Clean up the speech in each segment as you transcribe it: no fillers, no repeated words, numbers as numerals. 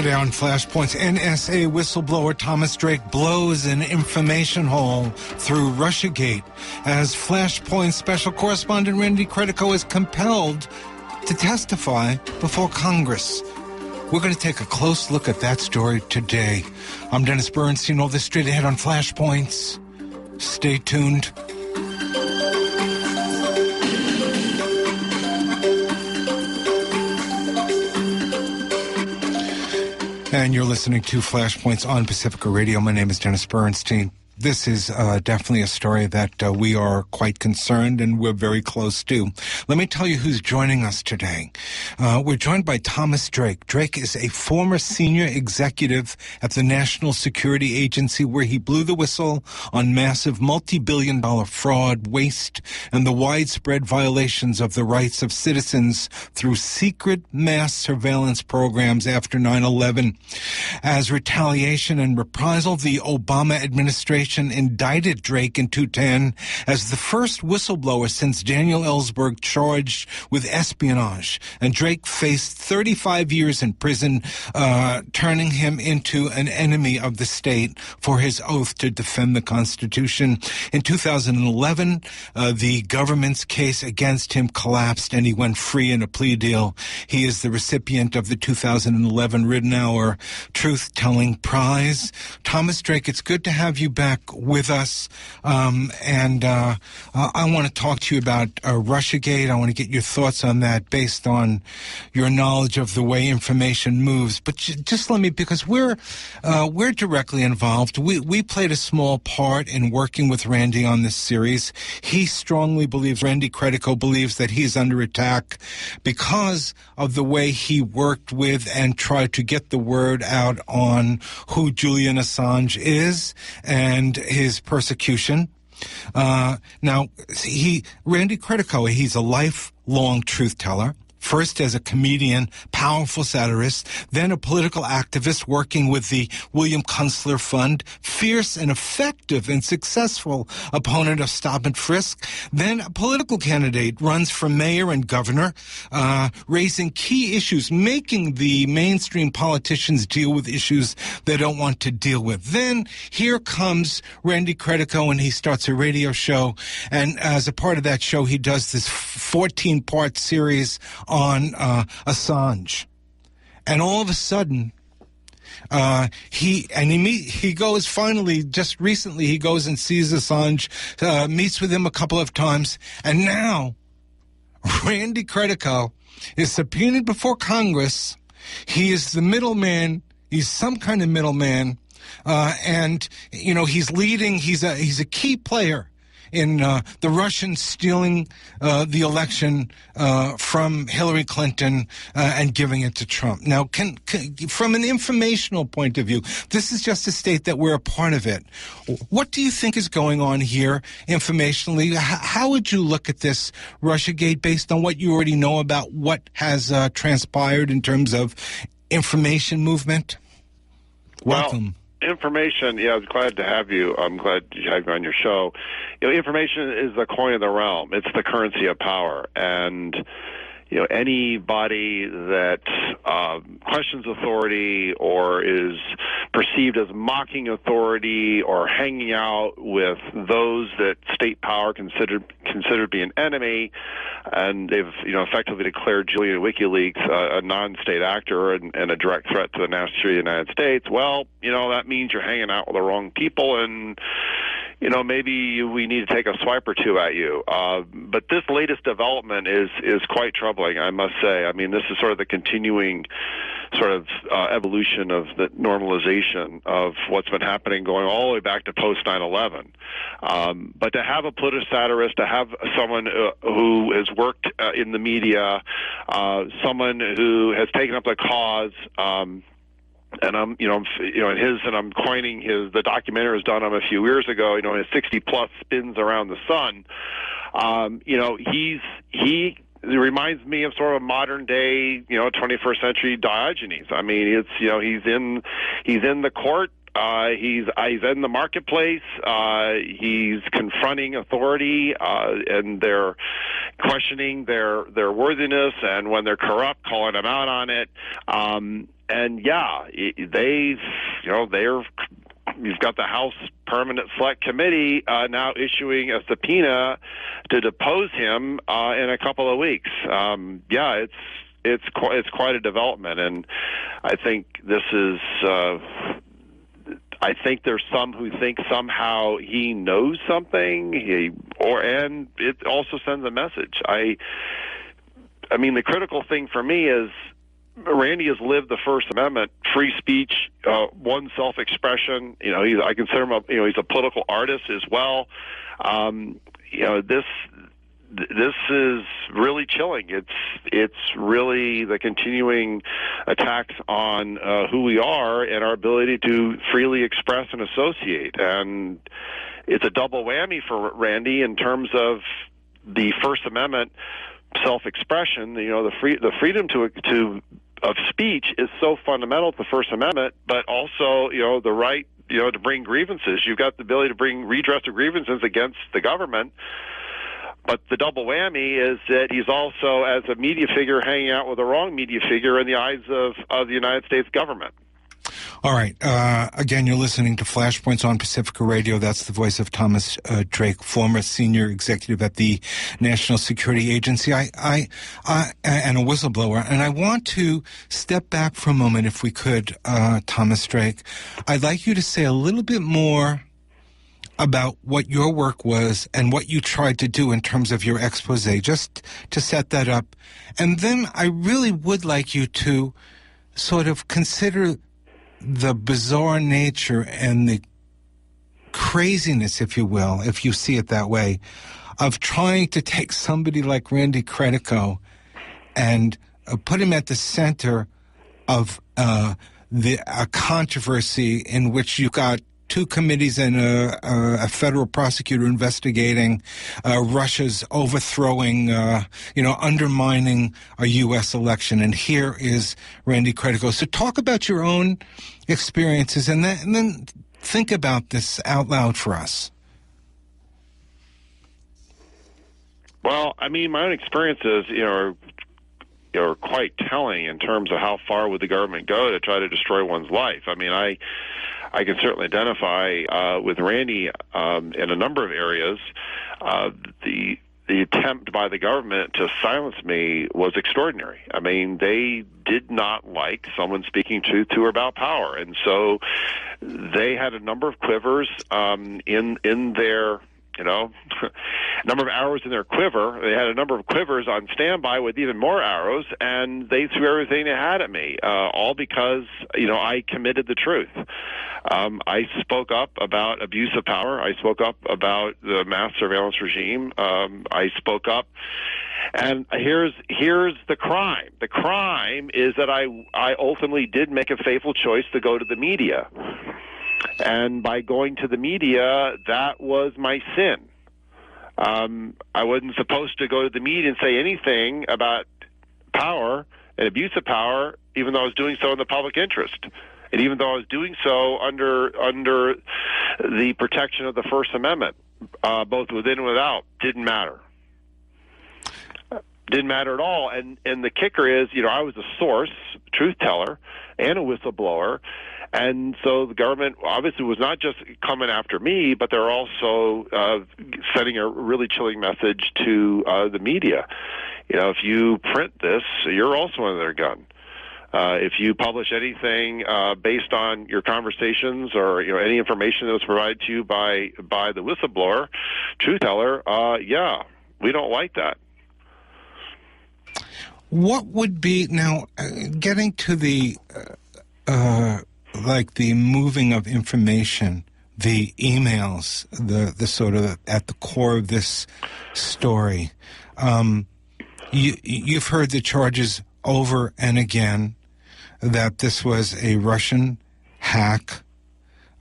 Today on Flashpoints, NSA whistleblower Thomas Drake blows an information hole through RussiaGate as Flashpoints Special correspondent Credico is compelled to testify before Congress. We're going to take a close look at that story today. I'm Dennis Bernstein. All this straight ahead on Flashpoints. Stay tuned. And you're listening to Flashpoints on Pacifica Radio. My name is Dennis Bernstein. This is definitely a story that we are quite concerned and we're very close to. Let me tell you who's joining us today. We're joined by Thomas Drake. Drake is a former senior executive at the National Security Agency where he blew the whistle on massive multi-billion-dollar fraud, waste, and the widespread violations of the rights of citizens through secret mass surveillance programs after 9/11. As retaliation and reprisal, the Obama administration indicted Drake in 2010 as the first whistleblower since Daniel Ellsberg charged with espionage. And Drake faced 35 years in prison, turning him into an enemy of the state for his oath to defend the Constitution. In 2011, the government's case against him collapsed and he went free in a plea deal. He is the recipient of the 2011 Ridenhour Truth-Telling Prize. Thomas Drake, it's good to have you back with us, and I want to talk to you about RussiaGate. I want to get your thoughts on that based on your knowledge of the way information moves. But just let me, because we're directly involved. We played a small part in working with Randy on this series. He strongly believes, Randy Credico believes, that he's under attack because of the way he worked with and tried to get the word out on who Julian Assange is and his persecution. Now, Randy Credico, he's a lifelong truth teller. First as a comedian, powerful satirist, then a political activist working with the William Kunstler Fund, fierce and effective and successful opponent of stop and frisk, then a political candidate, runs for mayor and governor, raising key issues, making the mainstream politicians deal with issues they don't want to deal with. Then here comes Randy Credico and he starts a radio show, and as a part of that show, he does this 14-part series on Assange, and all of a sudden, he goes finally. Just recently, he goes and sees Assange, meets with him a couple of times, and now Randy Credico is subpoenaed before Congress. He is the middleman. He's some kind of middleman, and he's leading. He's a key player in the Russians stealing the election from Hillary Clinton and giving it to Trump. Now, from an informational point of view, this is just to state that we're a part of it. What do you think is going on here informationally? How would you look at this RussiaGate based on what you already know about what has transpired in terms of information movement? Welcome. Information, yeah, I was glad to have you. I'm glad to have you on your show. Information is the coin of the realm. It's the currency of power. And, anybody that questions authority or is perceived as mocking authority or hanging out with those that state power considered to be an enemy, and they've effectively declared Julian WikiLeaks a non-state actor and a direct threat to the national security of the United States. Well, that means you're hanging out with the wrong people, and maybe we need to take a swipe or two at you. But this latest development is quite troubling, I must say. I mean, this is sort of the continuing sort of evolution of the normalization of what's been happening going all the way back to post 9/11. But to have a political satirist, to have someone who has worked in the media, someone who has taken up the cause, and I'm coining the documentary was done on him a few years ago, his 60+ spins around the sun. He reminds me of sort of a modern day, 21st century Diogenes. I mean, it's, he's in the court, He's in the marketplace. He's confronting authority, and they're questioning their worthiness, and when they're corrupt, calling them out on it. And yeah, you've got the House Permanent Select Committee now issuing a subpoena to depose him in a couple of weeks. It's quite a development, and I think this is. I think there's some who think somehow he knows something, and it also sends a message. I mean, the critical thing for me is Randy has lived the First Amendment, free speech, one self-expression. I consider him he's a political artist as well. This is really chilling. It's really the continuing attacks on who we are and our ability to freely express and associate. And it's a double whammy for Randy in terms of the First Amendment self-expression. The freedom of speech is so fundamental to the First Amendment, but also the right to bring grievances. You've got the ability to bring redress of grievances against the government. But the double whammy is that he's also, as a media figure, hanging out with the wrong media figure in the eyes of the United States government. All right. Again, you're listening to Flashpoints on Pacifica Radio. That's the voice of Thomas Drake, former senior executive at the National Security Agency, and a whistleblower. And I want to step back for a moment, if we could, Thomas Drake. I'd like you to say a little bit more about what your work was and what you tried to do in terms of your expose, just to set that up. And then I really would like you to sort of consider the bizarre nature and the craziness, if you will, if you see it that way, of trying to take somebody like Randy Credico and put him at the center of a controversy in which you got two committees and a federal prosecutor investigating Russia's overthrowing, undermining a U.S. election. And here is Randy Credico. So talk about your own experiences and then think about this out loud for us. Well, I mean, my own experiences, are quite telling in terms of how far would the government go to try to destroy one's life. I mean, I can certainly identify with Randy in a number of areas. The attempt by the government to silence me was extraordinary. I mean, they did not like someone speaking truth to or about power, and so they had a number of quivers in their number of arrows in their quiver. They had a number of quivers on standby with even more arrows, and they threw everything they had at me, all because, I committed the truth. I spoke up about abuse of power. I spoke up about the mass surveillance regime. I spoke up. And here's the crime. The crime is that I ultimately did make a fateful choice to go to the media. And by going to the media, that was my sin. I wasn't supposed to go to the media and say anything about power and abuse of power, even though I was doing so in the public interest. And even though I was doing so under the protection of the First Amendment, both within and without, didn't matter. Didn't matter at all. And the kicker is, I was a source, truth teller, and a whistleblower. And so the government obviously was not just coming after me, but they're also sending a really chilling message to the media. If you print this, you're also under their gun. If you publish anything based on your conversations or any information that was provided to you by the whistleblower, truth teller, we don't like that. What would be now getting to the the moving of information, the emails, the sort of at the core of this story? You've heard the charges over and again that this was a Russian hack,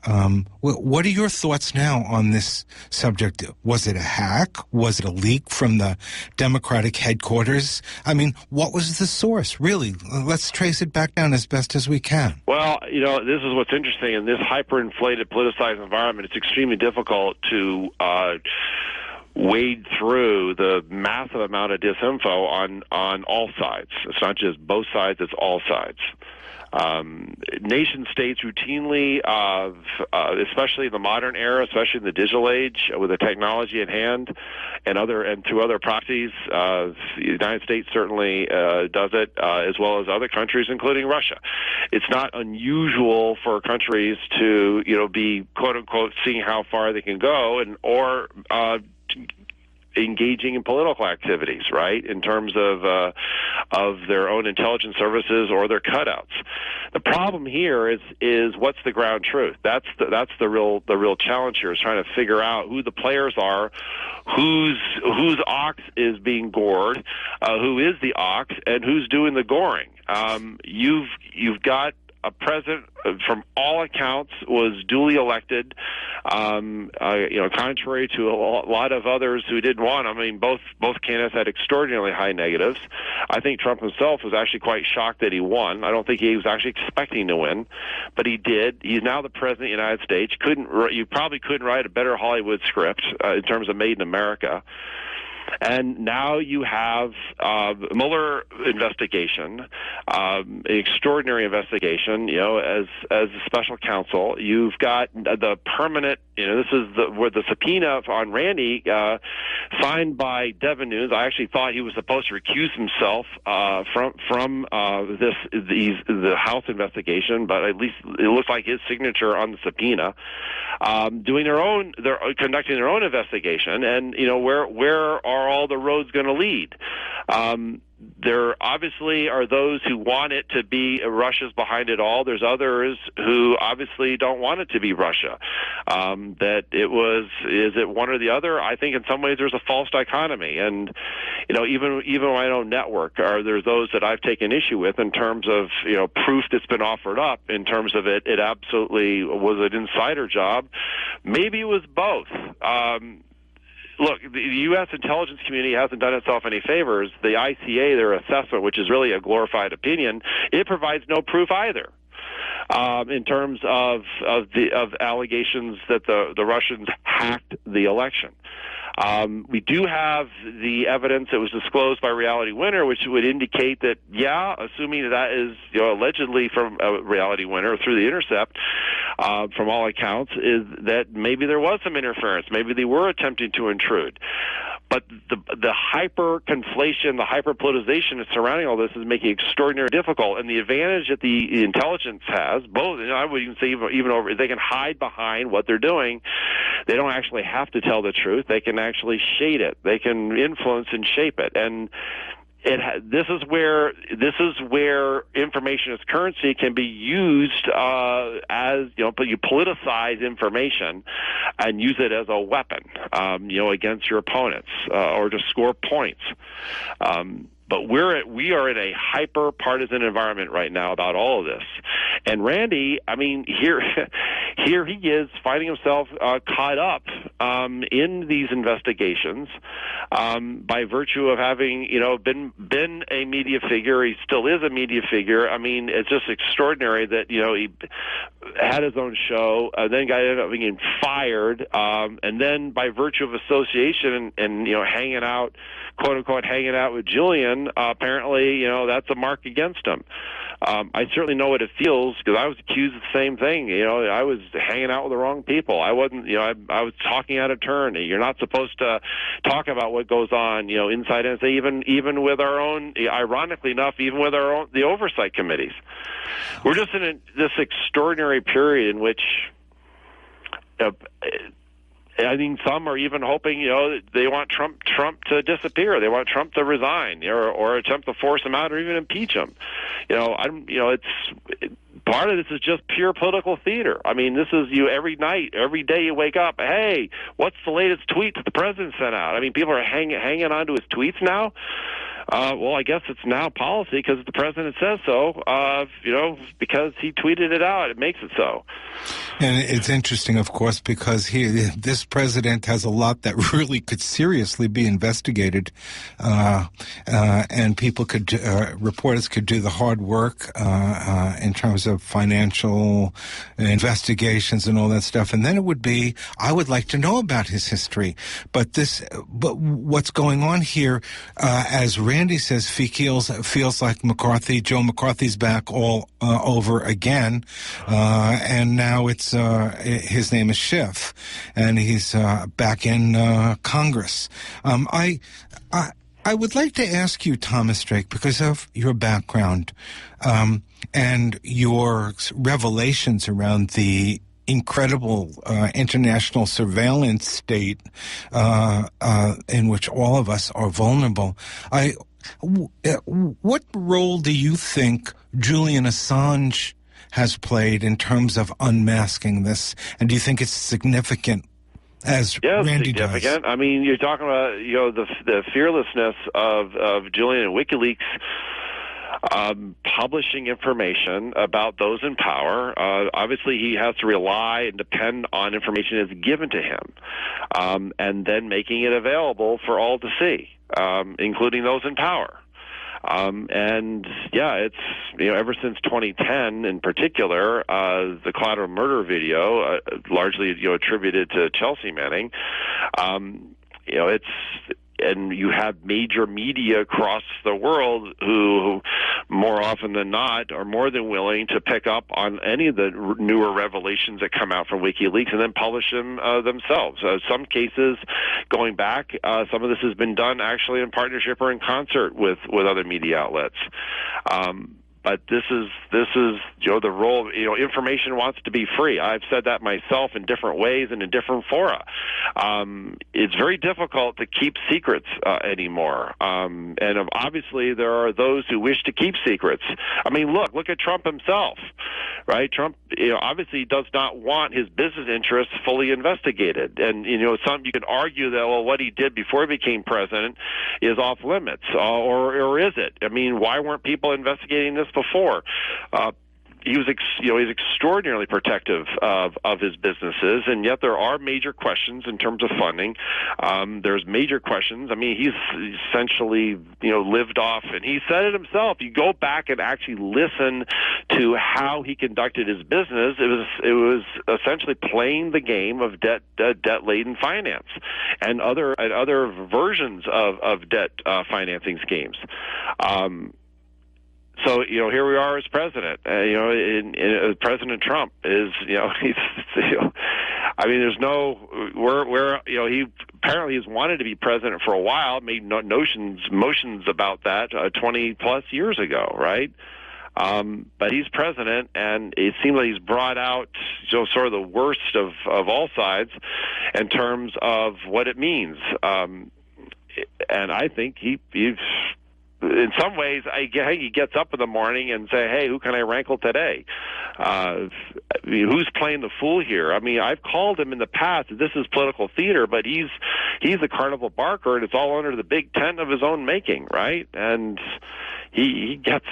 What are your thoughts now on this subject? Was it a hack? Was it a leak from the Democratic headquarters? I mean, what was the source? Really, let's trace it back down as best as we can. Well, this is what's interesting. In this hyperinflated, politicized environment, it's extremely difficult to wade through the massive amount of disinfo on all sides. It's not just both sides, it's all sides. Nation states routinely, especially in the modern era, especially in the digital age, with the technology at hand, and through other proxies, the United States certainly does it, as well as other countries, including Russia. It's not unusual for countries to, be quote unquote seeing how far they can go, or engaging in political activities, right, in terms of their own intelligence services or their cutouts. The problem here is what's the ground truth? That's the real challenge here, is trying to figure out who the players are, whose ox is being gored, who is the ox, and who's doing the goring. You've got a president, from all accounts, was duly elected. Contrary to a lot of others who didn't want him. I mean, both candidates had extraordinarily high negatives. I think Trump himself was actually quite shocked that he won. I don't think he was actually expecting to win, but he did. He's now the president of the United States. You probably couldn't write a better Hollywood script in terms of Made in America. And now you have Mueller investigation, an extraordinary investigation. As a special counsel, you've got the permanent. This is where the subpoena on Randy, signed by Devin Nunes. I actually thought he was supposed to recuse himself from the House investigation, but at least it looks like his signature on the subpoena. They're conducting their own investigation, and where are all the roads going to lead? There obviously are those who want it to be Russia's behind it all. There's others who obviously don't want it to be Russia. Is it one or the other? I think in some ways there's a false dichotomy. And, even my own network, there's those that I've taken issue with in terms of, proof that's been offered up in terms of it absolutely was an insider job. Maybe it was both. Look, the U.S. intelligence community hasn't done itself any favors. The ICA, their assessment, which is really a glorified opinion, it provides no proof either. In terms of allegations that the Russians hacked the election. We do have the evidence that was disclosed by Reality Winner, which would indicate that, assuming that is allegedly from a Reality Winner through the Intercept, from all accounts, is that maybe there was some interference. Maybe they were attempting to intrude. But the hyper-conflation, the hyper-politicization surrounding all this is making it extraordinarily difficult. And the advantage that the intelligence has, both, I would even say even over, they can hide behind what they're doing. They don't actually have to tell the truth. They can actually shade it. They can influence and shape it. And this is where information as currency can be used but you politicize information and use it as a weapon, against your opponents or to score points. But we are in a hyper-partisan environment right now about all of this. And Randy, here he is finding himself caught up in these investigations by virtue of having, been a media figure. He still is a media figure. It's just extraordinary that, he had his own show, then ended up being fired, and then by virtue of association and hanging out, quote unquote, hanging out with Julian, apparently, that's a mark against him. I certainly know what it feels because I was accused of the same thing. I was hanging out with the wrong people. I wasn't, I was talking out of turn. You're not supposed to talk about what goes on, inside NSA, even with our own, ironically enough, even with the oversight committees. We're just in this extraordinary period in which, some are even hoping, they want Trump to disappear. They want Trump to resign or attempt to force him out or even impeach him. It's part of this is just pure political theater. This is every night, every day you wake up. Hey, what's the latest tweet that the president sent out? People are hanging on to his tweets now. Well, I guess it's now policy because the president says so. Because he tweeted it out, it makes it so. And it's interesting, of course, because this president has a lot that really could seriously be investigated, and people could, reporters could do the hard work in terms of financial investigations and all that stuff. And then it would be, I would like to know about his history. But what's going on here, as Randy says, feels like Joe McCarthy's back all over again, and now it's his name is Schiff, and he's back in Congress. I would like to ask you, Thomas Drake, because of your background and your revelations around the incredible international surveillance state in which all of us are vulnerable. What role do you think Julian Assange has played in terms of unmasking this? And do you think it's significant, as Randy significant. does? I mean, you're talking about the fearlessness of Julian and WikiLeaks publishing information about those in power. Obviously, he has to rely and depend on information that's given to him, and then making it available for all to see, including those in power. It's ever since 2010, in particular, the collateral murder video, largely attributed to Chelsea Manning. And you have major media across the world who, more often than not, are more than willing to pick up on any of the newer revelations that come out from WikiLeaks and then publish them themselves. Some cases, going back, some of this has been done actually in partnership or in concert with other media outlets. But this is the role. Information wants to be free. I've said that myself in different ways and in different fora. It's very difficult to keep secrets anymore. And obviously there are those who wish to keep secrets. I mean, look at Trump himself, right? Trump, obviously does not want his business interests fully investigated. And you can argue that what he did before he became president is off limits, or is it? I mean, why weren't people investigating this before? He's extraordinarily protective of his businesses, and yet there are major questions in terms of funding. There's major questions. I mean, he's essentially lived off, and he said it himself. You go back and actually listen to how he conducted his business. It was essentially playing the game of debt-laden finance and other versions of debt financing schemes. So here we are as president. President Trump is I mean, there's no he apparently has wanted to be president for a while. Made motions about that 20 plus years ago, right? But he's president, and it seems like he's brought out sort of the worst of all sides in terms of what it means. And I think he's in some ways, he gets up in the morning and say, "Hey, who can I rankle today? Who's playing the fool here?" I mean, I've called him in the past. This is political theater, but he's a carnival barker, and it's all under the big tent of his own making, right? And he gets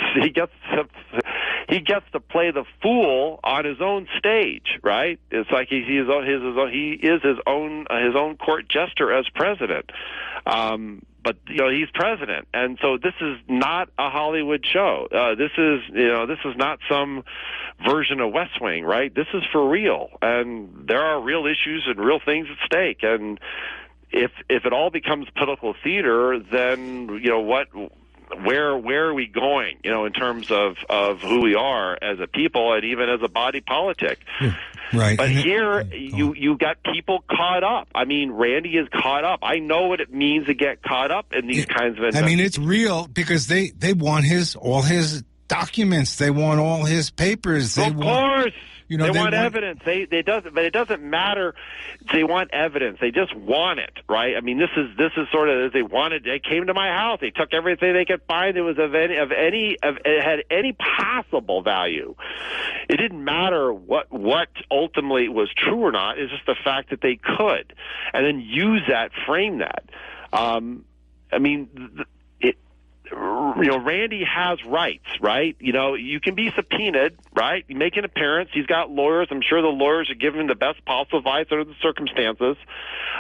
to play the fool on his own stage, right? It's like he is his own court jester as president. But he's president, and so this is not a Hollywood show. This is not some version of West Wing, right? This is for real, and there are real issues and real things at stake. And if it all becomes political theater, then where are we going? In terms of who we are as a people and even as a body politic. Right. But here, you got people caught up. I mean, Randy is caught up. I know what it means to get caught up in these kinds of I mean, it's real because they want all his documents. They want all his papers. Of course. They want evidence. But it doesn't matter. They want evidence. They just want it, right? I mean, this is sort of they wanted. They came to my house. They took everything they could find. It was it had any possible value. It didn't matter what ultimately was true or not. It's just the fact that they could, and then use that, frame that. I mean, Randy has rights, right? You can be subpoenaed, right? You make an appearance. He's got lawyers. I'm sure the lawyers are giving him the best possible advice under the circumstances.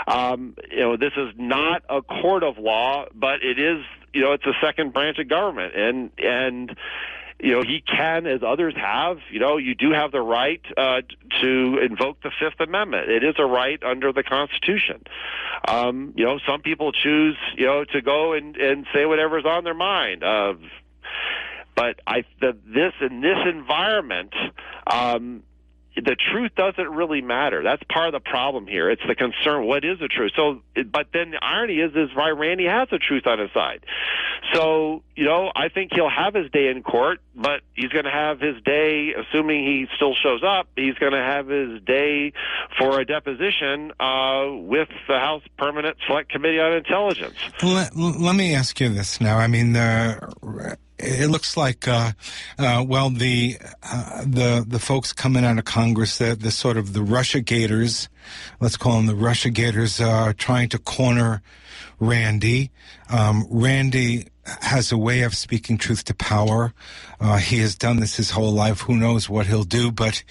This is not a court of law, but it is, it's a second branch of government. And he can, as others have, you do have the right to invoke the Fifth Amendment. It is a right under the Constitution. Some people choose, to go and say whatever's on their mind. But in this environment, the truth doesn't really matter. That's part of the problem here. It's the concern. What is the truth? But then the irony is why Randy has the truth on his side. So, I think he'll have his day in court, but he's going to have his day, assuming he still shows up, he's going to have his day for a deposition with the House Permanent Select Committee on Intelligence. Let me ask you this now. I mean, it looks like, the folks coming out of Congress, the sort of the Russia Gators, let's call them the Russia Gators, trying to corner Randy. Randy has a way of speaking truth to power. He has done this his whole life. Who knows what he'll do, but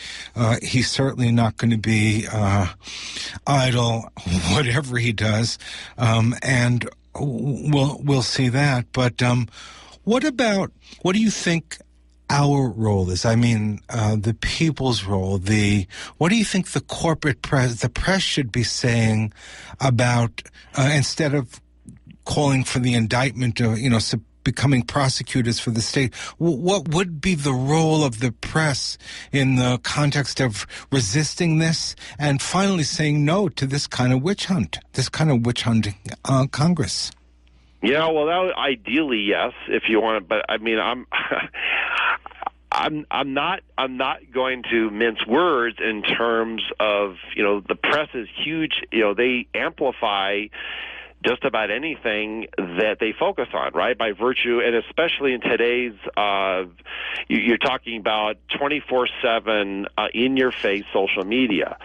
he's certainly not going to be idle, whatever he does. And we'll see that. But what do you think our role is? I mean, the people's role. What do you think the corporate press, the press, should be saying about instead of calling for the indictment of becoming prosecutors for the state? What would be the role of the press in the context of resisting this and finally saying no to this kind of witch hunting Congress? Yeah, well, that would, ideally, yes, if you want to. But I mean, I'm not going to mince words in terms of the press is huge. They amplify just about anything that they focus on, right? By virtue, and especially in today's, you're talking about 24/7 in-your-face social media.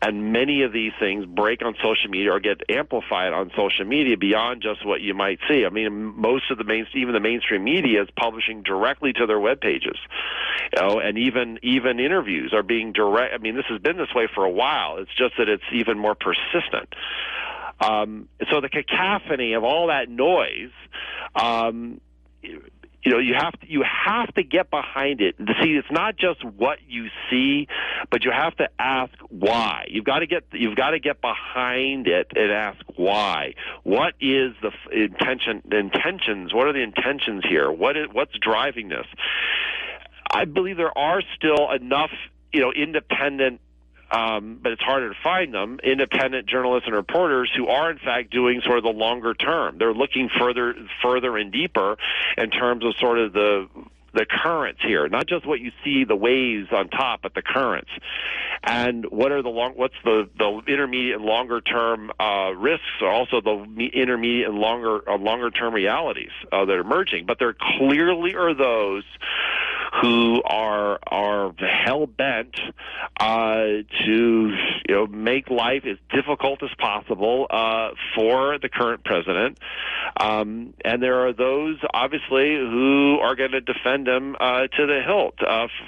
And many of these things break on social media or get amplified on social media beyond just what you might see. I mean, most of even the mainstream media is publishing directly to their web pages, and even interviews are being direct. I mean, this has been this way for a while. It's just that it's even more persistent. So the cacophony of all that noise, you have to get behind it. See, it's not just what you see, but you have to ask why. You've got to get behind it and ask why. What is the intentions? What are the intentions here? What's driving this? I believe there are still enough, independent. But it's harder to find them, independent journalists and reporters who are, in fact, doing sort of the longer term. They're looking further and deeper in terms of sort of the currents here, not just what you see, the waves on top, but the currents. And what's the intermediate and longer term risks, or also the intermediate and longer term realities that are emerging. But there clearly are those who are hell bent to make life as difficult as possible for the current president, and there are those obviously who are going to defend him to the hilt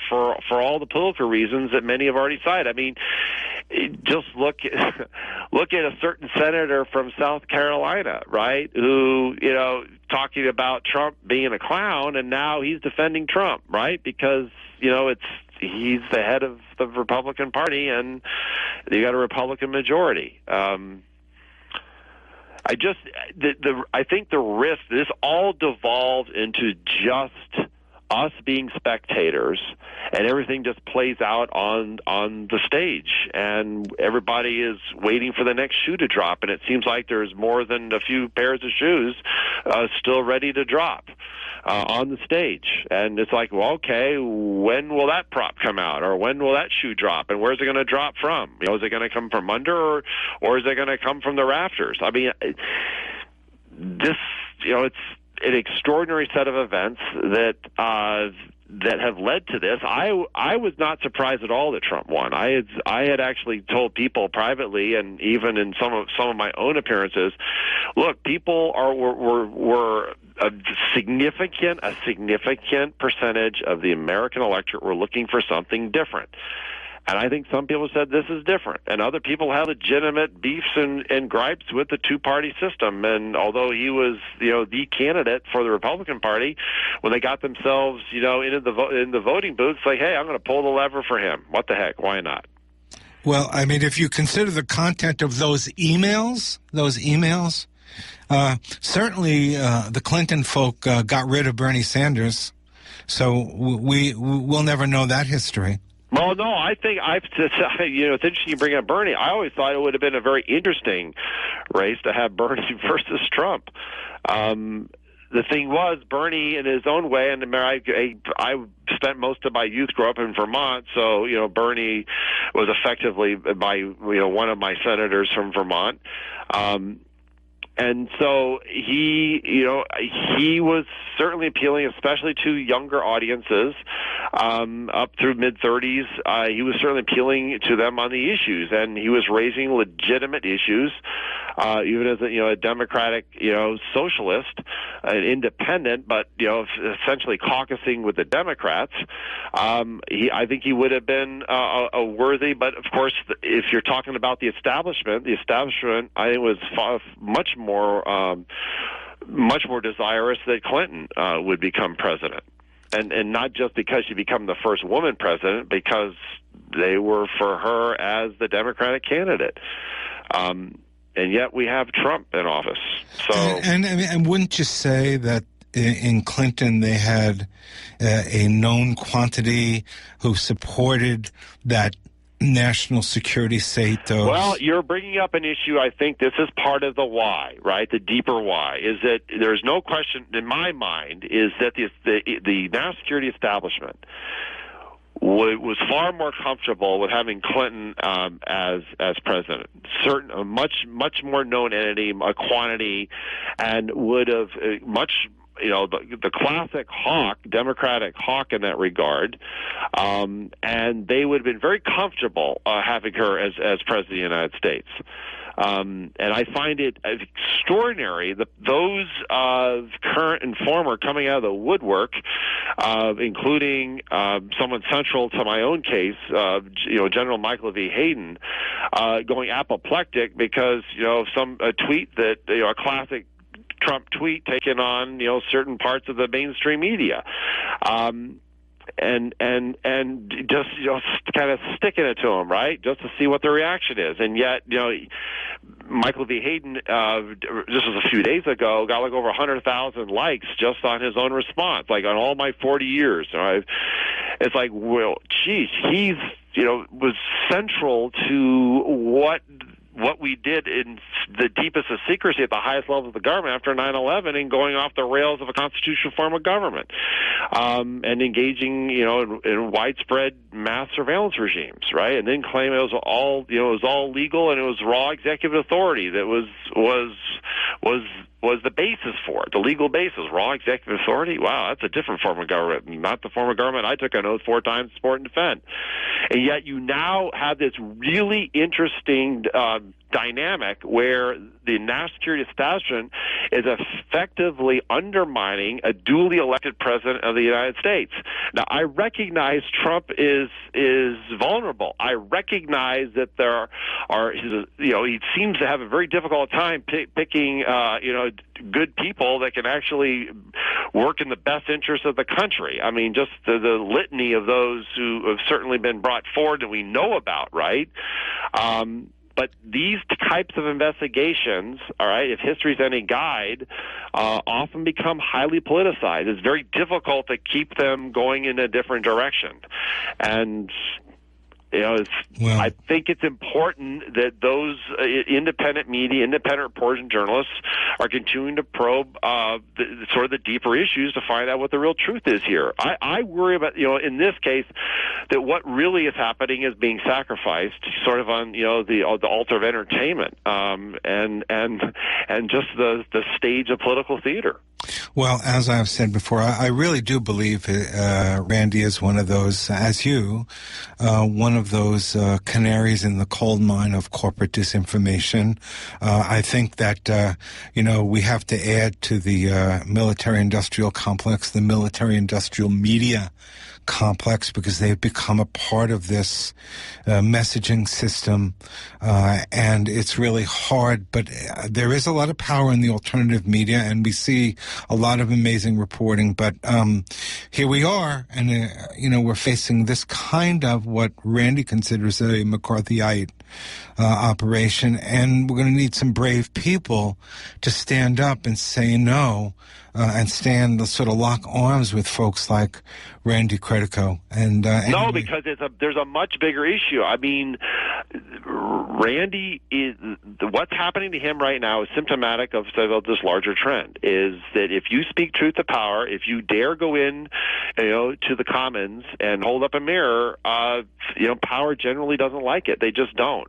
for all the political reasons that many have already cited. I mean, just look at a certain senator from South Carolina, right? Who talking about Trump being a clown, and now he's defending Trump, right? Because he's the head of the Republican Party, and you got a Republican majority. I think the risk, this all devolves into just us being spectators, and everything just plays out on the stage, and everybody is waiting for the next shoe to drop, and it seems like there's more than a few pairs of shoes still ready to drop on the stage. And it's like, well, okay, when will that prop come out, or when will that shoe drop, and where's it going to drop from? Is it going to come from under, or is it going to come from the rafters? I mean, this, it's an extraordinary set of events that have led to this. I was not surprised at all that Trump won. I had actually told people privately, and even in some of my own appearances, look, people were a significant percentage of the American electorate were looking for something different. And I think some people said this is different, and other people have legitimate beefs and gripes with the two-party system. And although he was, the candidate for the Republican Party, when they got themselves, into the voting booths, like, hey, I'm going to pull the lever for him. What the heck? Why not? Well, I mean, if you consider the content of those emails, certainly the Clinton folk got rid of Bernie Sanders, so we'll never know that history. Well, no, I think it's interesting you bring up Bernie. I always thought it would have been a very interesting race to have Bernie versus Trump. The thing was, Bernie, in his own way, and I spent most of my youth growing up in Vermont, so Bernie was effectively one of my senators from Vermont. And so he was certainly appealing, especially to younger audiences, up through mid-30s. He was certainly appealing to them on the issues, and he was raising legitimate issues, even as a Democratic, socialist, an independent, but essentially caucusing with the Democrats. I think he would have been a worthy, but of course, if you're talking about the establishment, I think was much more desirous that Clinton would become president, and not just because she become the first woman president, because they were for her as the Democratic candidate. And yet we have Trump in office. So, and wouldn't you say that in Clinton they had a known quantity who supported that national security state? Well, you're bringing up an issue. I think this is part of the why, right? The deeper why is that there's no question in my mind is that the national security establishment was far more comfortable with having Clinton as president. A much more known entity, a quantity, and would have much. The classic hawk, Democratic hawk in that regard, and they would have been very comfortable having her as president of the United States. And I find it extraordinary that those current and former coming out of the woodwork, including someone central to my own case, General Michael V. Hayden, going apoplectic because a tweet that a classic Trump tweet taken on certain parts of the mainstream media, and just kind of sticking it to him, right, just to see what the reaction is. And yet Michael V. Hayden, this was a few days ago, got like over 100,000 likes just on his own response, like on all my 40 years. It's like, well, geez, he's was central to what we did in the deepest of secrecy at the highest levels of the government after 9/11 and going off the rails of a constitutional form of government, and engaging, in widespread mass surveillance regimes, right? And then claim it was all, legal and it was raw executive authority that was the basis for it, the legal basis. Raw executive authority? Wow, that's a different form of government, not the form of government I took an oath 4 times to support and defend. And yet you now have this really interesting dynamic where the national security establishment is effectively undermining a duly elected president of the United States. Now, I recognize Trump is vulnerable. I recognize that there are he seems to have a very difficult time picking good people that can actually work in the best interest of the country. I mean, just the litany of those who have certainly been brought forward that we know about, right? But these types of investigations, all right, if history's any guide, often become highly politicized. It's very difficult to keep them going in a different direction. And I think it's important that those independent media, independent reporters and journalists are continuing to probe the deeper issues to find out what the real truth is here. I worry about, in this case, that what really is happening is being sacrificed sort of on, the altar of entertainment, and just the stage of political theater. Well, as I've said before, I really do believe Randy is one of those, as you, one of of those canaries in the coal mine of corporate disinformation. I think that, we have to add to the military-industrial complex, the military-industrial media complex, because they've become a part of this messaging system, and it's really hard, but there is a lot of power in the alternative media, and we see a lot of amazing reporting, but here we are, and we're facing this kind of what Randy considers a McCarthyite operation, and we're going to need some brave people to stand up and say no, and sort of lock arms with folks like Randy Credico. No, because there's a much bigger issue. I mean, Randy what's happening to him right now is symptomatic of this larger trend. Is that if you speak truth to power, if you dare go in, to the Commons and hold up a mirror, power generally doesn't like it. They just don't.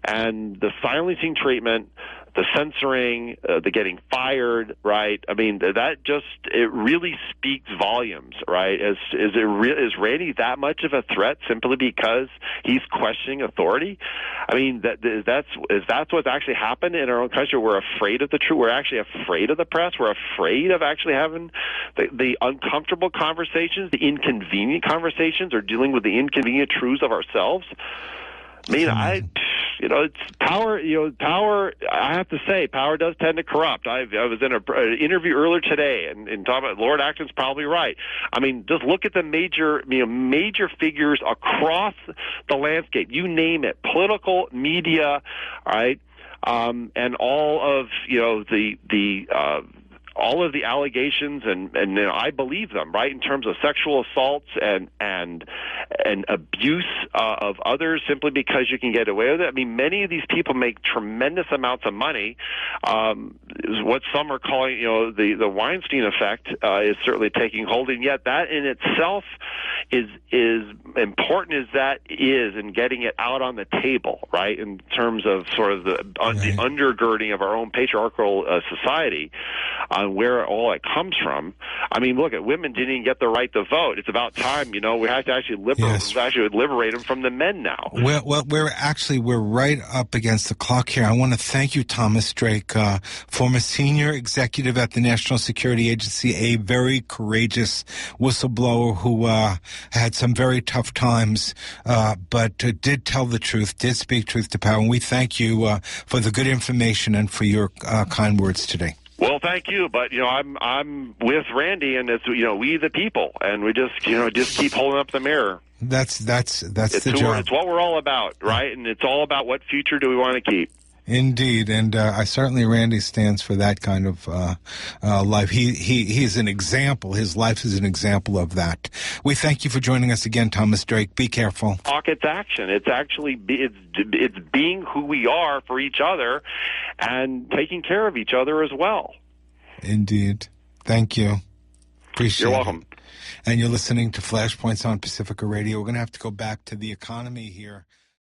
And the silencing treatment, the censoring, the getting fired, right? I mean, it really speaks volumes, right? Is Randy that much of a threat simply because he's questioning authority? I mean, that's what's actually happened in our own country. We're afraid of the truth. We're actually afraid of the press. We're afraid of actually having the uncomfortable conversations, the inconvenient conversations, or dealing with the inconvenient truths of ourselves. I mean, it's power. Power. I have to say, power does tend to corrupt. I was in an interview earlier today, and talking about Lord Acton's probably right. I mean, just look at the major figures across the landscape. You name it, political, media, all right, and all of all of the allegations, and I believe them, right, in terms of sexual assaults and abuse of others simply because you can get away with it. I mean, many of these people make tremendous amounts of money. What some are calling, the Weinstein effect is certainly taking hold, and yet that in itself is important as that is in getting it out on the table, right, in terms of sort of the undergirding of our own patriarchal society. Where all it comes from. I mean, look, women didn't even get the right to vote. It's about time, we have to actually liberate them from the men now. Well, we're right up against the clock here. I want to thank you, Thomas Drake, former senior executive at the National Security Agency, a very courageous whistleblower who had some very tough times, but did tell the truth, did speak truth to power. And we thank you for the good information and for your kind words today. Well, thank you, but I'm with Randy, and it's we the people, and we just keep holding up the mirror. That's the job. It's what we're all about, right? And it's all about what future do we want to keep. Indeed, and Randy stands for that kind of life. He's an example. His life is an example of that. We thank you for joining us again, Thomas Drake. Be careful. Talk, it's action. It's actually it's being who we are for each other, and taking care of each other as well. Indeed. Thank you. Appreciate it. You're welcome. And you're listening to Flashpoints on Pacifica Radio. We're going to have to go back to the economy here.